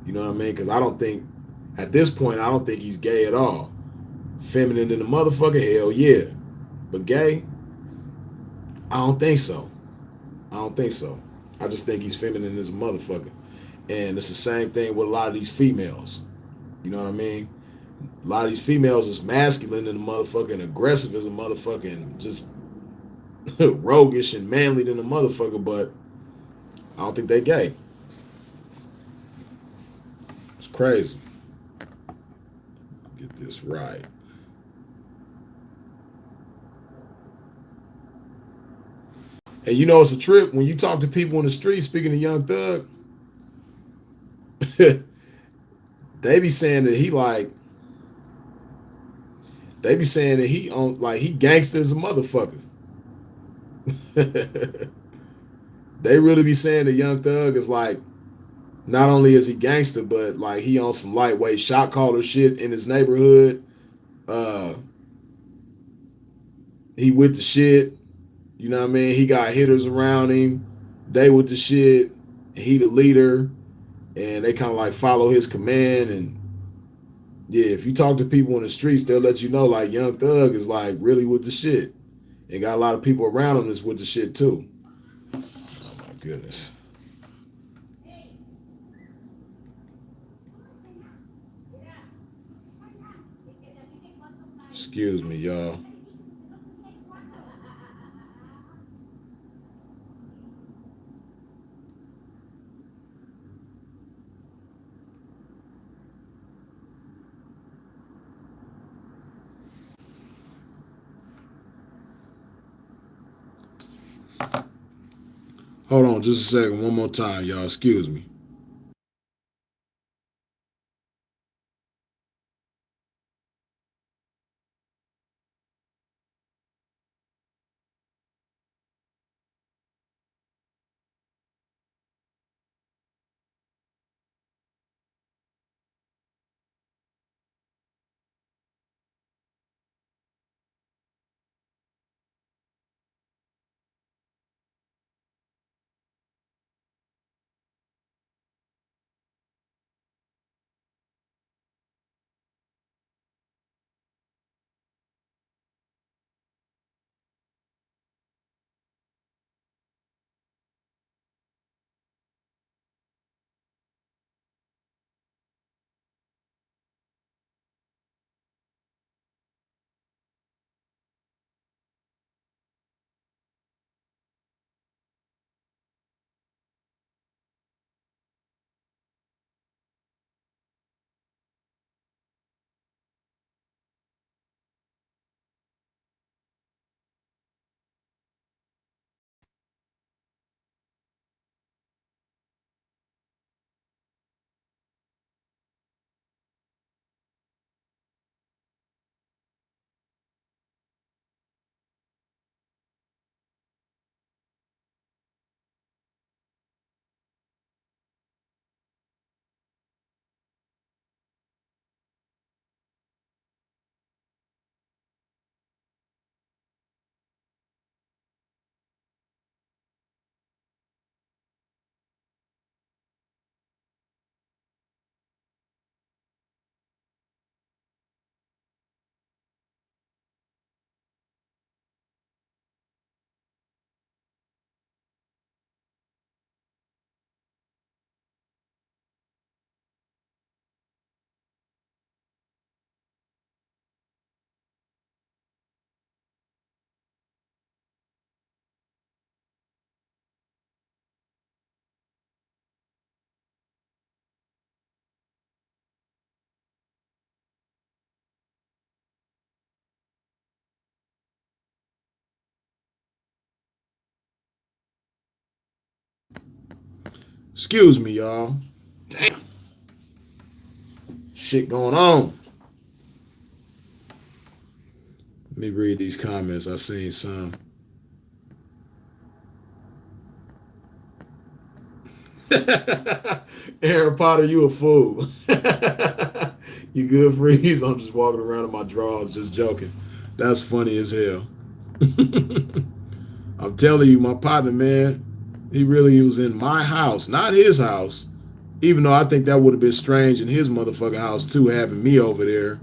You know what I mean? Because I don't think, at this point, I don't think he's gay at all. Feminine in the motherfucker, hell yeah. But gay, I don't think so. I don't think so. I just think he's feminine as a motherfucker. And it's the same thing with a lot of these females. You know what I mean? A lot of these females is masculine and a motherfucker and aggressive as a motherfucker and just roguish and manly than a motherfucker, but I don't think they gay. It's crazy. Get this right. And you know it's a trip when you talk to people in the street, speaking of Young Thug, they be saying that he on like he gangster as a motherfucker. They really be saying that Young Thug is like, not only is he gangster, but like he on some lightweight shot caller shit in his neighborhood. Uh he with the shit. You know what I mean? He got hitters around him. They with the shit. And he the leader. And they kind of like follow his command. And yeah, if you talk to people in the streets, they'll let you know like Young Thug is like really with the shit. And got a lot of people around him that's with the shit too. Oh my goodness. Excuse me, y'all. Hold on just a second. One more time, y'all. Excuse me. Excuse me, y'all. Damn. Shit going on. Let me read these comments. I seen some. Harry Potter, you a fool. You good, Freeze? I'm just walking around in my drawers, just joking. That's funny as hell. I'm telling you, my partner, man. He was in my house, not his house. Even though I think that would have been strange in his motherfucking house too, having me over there,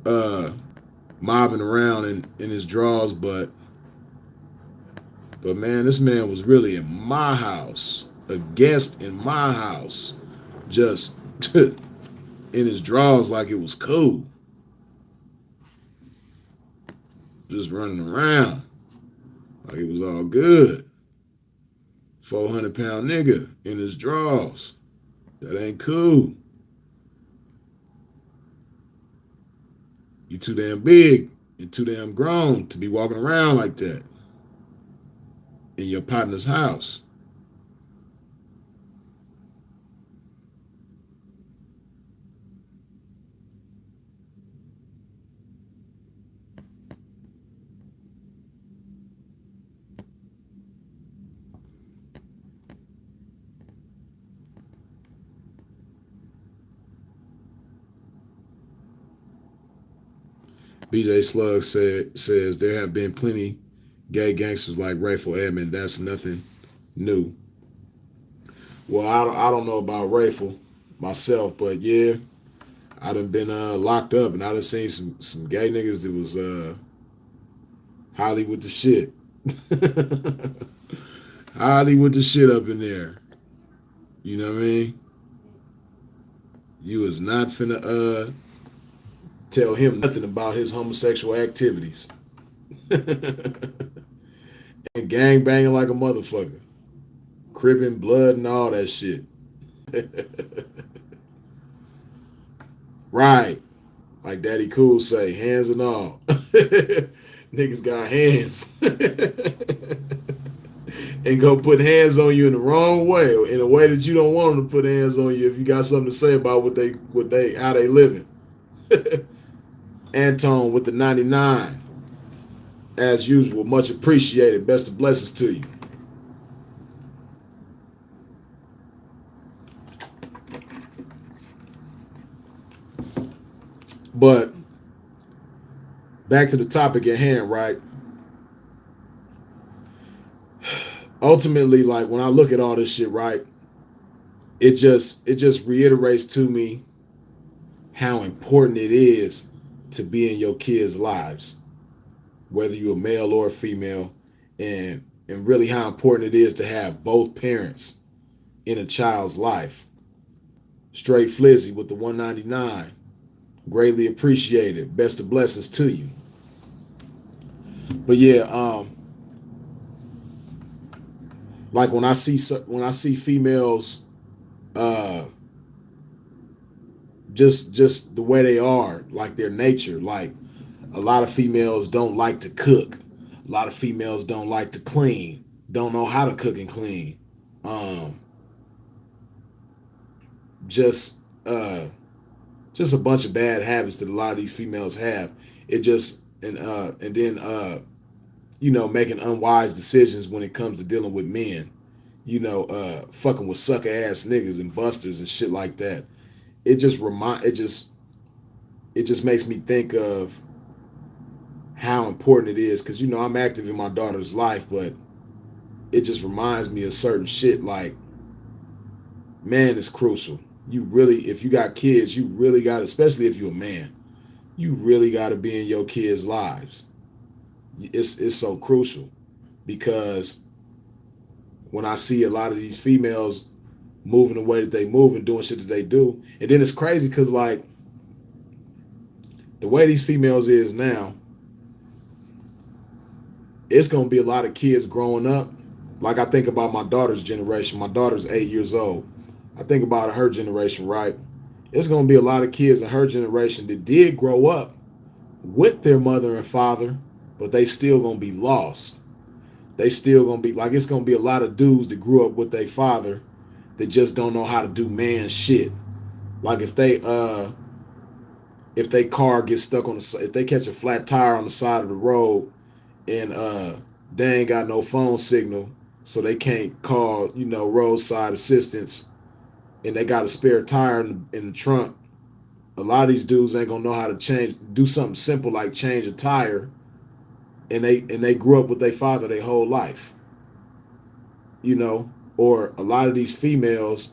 uh, mobbing around in his drawers. But man, this man was really in my house, a guest in my house, just in his drawers like it was cool, just running around like it was all good. 400-pound nigga in his drawers. That ain't cool. You too damn big and too damn grown to be walking around like that in your partner's house. BJ Slug says there have been plenty gay gangsters like Rayful Edmond. That's nothing new. Well, I don't know about Rayful myself, but yeah, I done been locked up and I done seen some gay niggas that was highly with the shit. Highly with the shit up in there. You know what I mean? You is not finna tell him nothing about his homosexual activities. And gang banging like a motherfucker. Crippin' blood and all that shit. Right. Like Daddy Cool say, hands and all. Niggas got hands. And go put hands on you in the wrong way, in a way that you don't want them to put hands on you if you got something to say about how they living. Anton with the 99. As usual, much appreciated. Best of blessings to you. But back to the topic at hand, right? Ultimately, like when I look at all this shit, right, it just reiterates to me how important it is to be in your kids' lives, whether you're a male or a female, and really how important it is to have both parents in a child's life. Straight Flizzy with the 199. Greatly appreciated. Best of blessings to you. But yeah, like when I see females, just the way they are, like their nature. Like a lot of females don't like to cook. A lot of females don't like to clean. Don't know how to cook and clean. Just a bunch of bad habits that a lot of these females have. It just and then making unwise decisions when it comes to dealing with men. Fucking with sucker ass niggas and busters and shit like that. It just makes me think of how important it is, because I'm active in my daughter's life, but it just reminds me of certain shit. Like, man, it's crucial. You really, if you got kids, you really got, especially if you're a man, you really got to be in your kids' lives. It's so crucial, because when I see a lot of these females moving the way that they move and doing shit that they do, and then it's crazy because like the way these females is now, it's gonna be a lot of kids growing up. Like I think about my daughter's generation. My daughter's 8 years old. I think about her generation, right? It's gonna be a lot of kids in her generation that did grow up with their mother and father, but they still gonna be lost. They still gonna be like, it's gonna be a lot of dudes that grew up with their father that just don't know how to do man shit. Like if they car gets stuck if they catch a flat tire on the side of the road and they ain't got no phone signal, so they can't call roadside assistance, and they got a spare tire in the trunk. A lot of these dudes ain't gonna know how to do something simple like change a tire, and they grew up with their father their whole life. or a lot of these females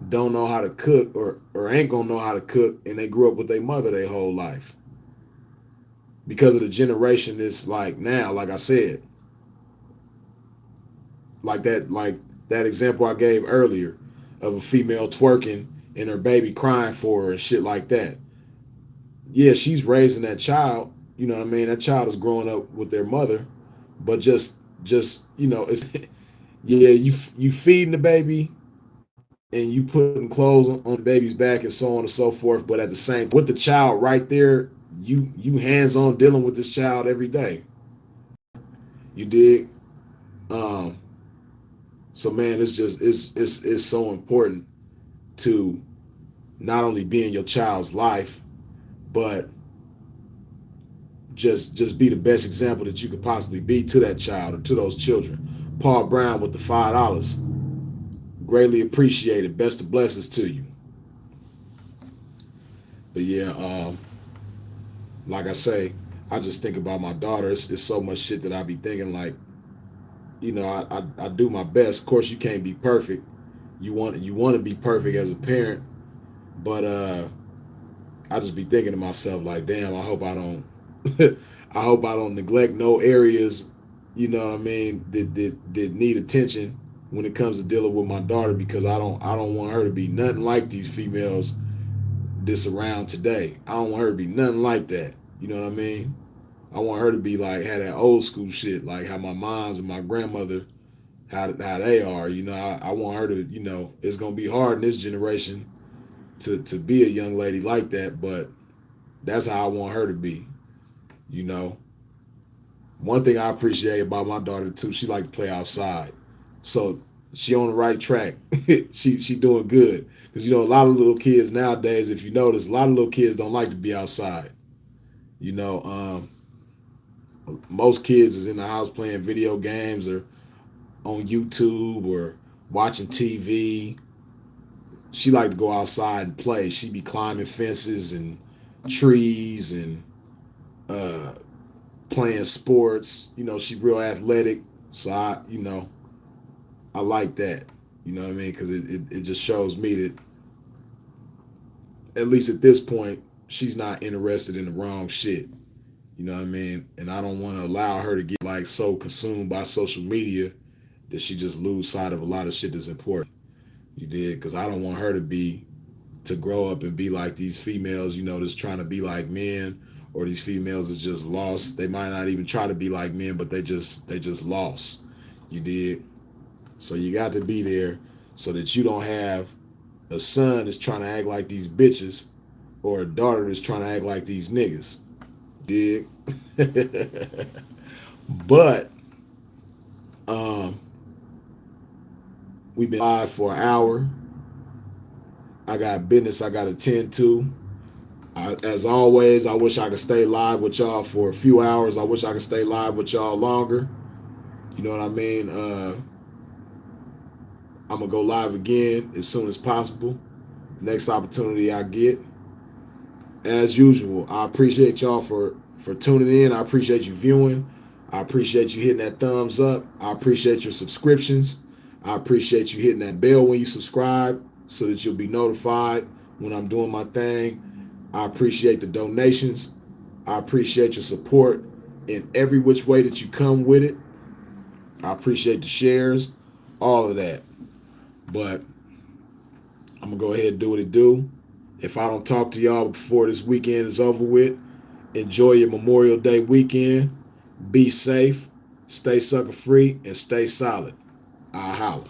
don't know how to cook or ain't gonna know how to cook, and they grew up with their mother their whole life because of the generation that's like now. Like I said, like that example I gave earlier of a female twerking and her baby crying for her and shit like that. Yeah, she's raising that child. You know what I mean? That child is growing up with their mother, but just it's yeah, you feeding the baby and you putting clothes on the baby's back and so on and so forth. But at the same, with the child right there, you hands on dealing with this child every day. You dig? Um, so man, it's so important to not only be in your child's life, but just be the best example that you could possibly be to that child or to those children. Paul Brown with the $5. Greatly appreciated. Best of blessings to you. But yeah, like I say, I just think about my daughter. It's so much shit that I be thinking like, I do my best. Of course, you can't be perfect. You want to be perfect as a parent, but I just be thinking to myself like, damn, I hope I don't, I hope I don't neglect no areas, you know what I mean, that need attention when it comes to dealing with my daughter, because I don't want her to be nothing like these females that's around today. I don't want her to be nothing like that. You know what I mean? I want her to be like, have that old school shit, like how my moms and my grandmother, how they are. I want her to, it's gonna be hard in this generation to be a young lady like that, but that's how I want her to be. One thing I appreciate about my daughter too, she like to play outside, so she on the right track. she doing good, because a lot of little kids nowadays, if you notice, a lot of little kids don't like to be outside. Most kids is in the house playing video games or on YouTube or watching TV. She like to go outside and play. She be climbing fences and trees and playing sports. She real athletic. So I like that. You know what I mean? Because it just shows me that, at least at this point, she's not interested in the wrong shit. You know what I mean? And I don't want to allow her to get like so consumed by social media that she just lose sight of a lot of shit that's important. You did? Because I don't want her to grow up and be like these females, that's trying to be like men, or these females is just lost. They might not even try to be like men, but they just lost. You did? So you got to be there so that you don't have a son that's trying to act like these bitches, or a daughter that's trying to act like these niggas. Dig? But we've been live for an hour. I got business I got to tend to. As always, I wish I could stay live with y'all for a few hours. I wish I could stay live with y'all longer. You know what I mean? I'm going to go live again as soon as possible. Next opportunity I get. As usual, I appreciate y'all for tuning in. I appreciate you viewing. I appreciate you hitting that thumbs up. I appreciate your subscriptions. I appreciate you hitting that bell when you subscribe so that you'll be notified when I'm doing my thing. I appreciate the donations. I appreciate your support in every which way that you come with it. I appreciate the shares, all of that. But I'm going to go ahead and do what it do. If I don't talk to y'all before this weekend is over with, enjoy your Memorial Day weekend. Be safe, stay sucker free, and stay solid. I'll holler.